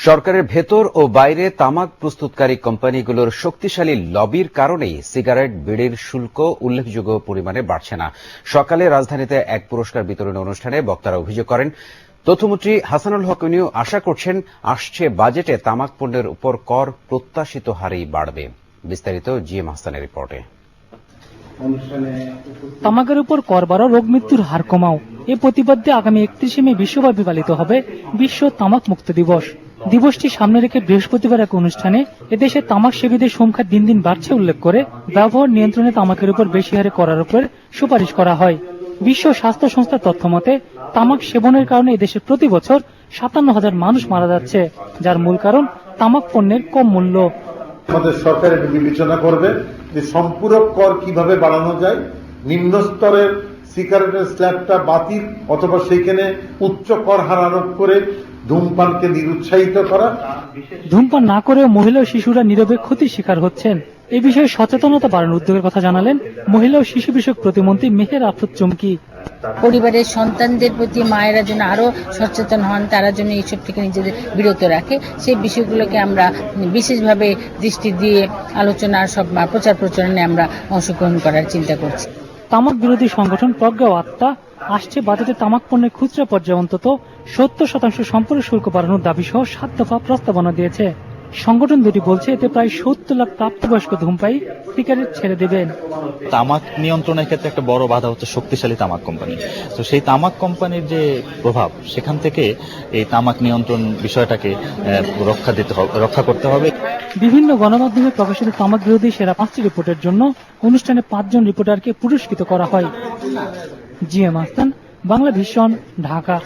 সরকারের ভেতর ও বাইরে তামাক প্রস্তুতকারী কোম্পানিগুলোর শক্তিশালী লবির কারণেই সিগারেট বিড়ির শুল্ক উল্লেখযোগ্য পরিমাণে বাড়ছে না। সকালে রাজধানীতে এক পুরস্কার বিতরণ অনুষ্ঠানে বক্তারা অভিযোগ করেন, তথ্যমন্ত্রী হাসানুল হক আশা করছেন আসছে বাজেটে তামাক পণ্যের উপর কর প্রত্যাশিত হারেই বাড়বে। বিস্তারিত জিএম হাসানের রিপোর্টে। তামাকের উপর কর বাড়াও, রোগ মৃত্যুর হার কমাও, এ প্রতিপাদ্যে আগামী 31শে মে বিশ্বব্যাপী পালিত হবে বিশ্ব তামাক মুক্ত দিবস। দিবসটি সামনে রেখে বৃহস্পতিবার এক অনুষ্ঠানে এদেশে তামাক সেবীদের সংখ্যা দিন দিন বাড়ছে উল্লেখ করে ব্যবহার নিয়ন্ত্রণে তামাকের উপর বেশি হারে করার উপর সুপারিশ করা হয়। বিশ্ব স্বাস্থ্য সংস্থার তথ্য মতে তামাক সেবনের কারণে এদেশে প্রতি বছর 57,000 মানুষ মারা যাচ্ছে, যার মূল কারণ তামাক পণ্যের কম মূল্য। আমাদের সরকার এটা বিবেচনা করবে যে সম্পূরক কর কিভাবে বাড়ানো যায়, নিম্ন স্তরের সিগারেটের স্ল্যাবটা বাতিল অথবা সেখানে উচ্চ কর হার আরোপ করে ধূমপানকে নিরুৎসাহিত করা। ধূমপান না করেও মহিলা ও শিশুরা নীরবে ক্ষতির শিকার হচ্ছেন। এই বিষয়ে সচেতনতা বাড়ানোর উদ্যোগের কথা জানালেন মহিলা ও শিশু বিষয়ক প্রতিমন্ত্রী মেহের আফরোজ চুমকি। পরিবারের সন্তানদের প্রতি মায়েরা যেন আরো সচেতন হন, তারা যেন এইসব থেকে নিজেদের বিরত রাখে, সেই বিষয়গুলোকে আমরা বিশেষভাবে দৃষ্টি দিয়ে আলোচনার সব প্রচার প্রচারণে আমরা অংশগ্রহণ করার চিন্তা করছি। তামাক বিরোধী সংগঠন প্রজ্ঞা ও আত্মা আসছে বাজেটে তামাক পণ্যের খুচরা পর্যায়ে অন্তত 70% সম্পূরক শুল্ক বাড়ানোর দাবি সহ 7 দফা প্রস্তাবনা দিয়েছে। সংগঠন দুটি বলছে এতে প্রায় 70 লাখ প্রাপ্তবয়স্ক ধূমপায়ী সিগারেট ছেড়ে দেবেন। তামাক নিয়ন্ত্রণের ক্ষেত্রে একটা বড় বাধা হচ্ছে শক্তিশালী তামাক কোম্পানি। তো সেই তামাক কোম্পানির যে প্রভাব, সেখান থেকে এই তামাক নিয়ন্ত্রণ বিষয়টাকে রক্ষা করতে হবে। বিভিন্ন গণমাধ্যমে প্রকাশিত তামাক বিরোধী সেরা 5টি রিপোর্টের জন্য অনুষ্ঠানে 5 জন রিপোর্টারকে পুরস্কৃত করা হয়। GM Hasan, Bangla vision, Dhaka.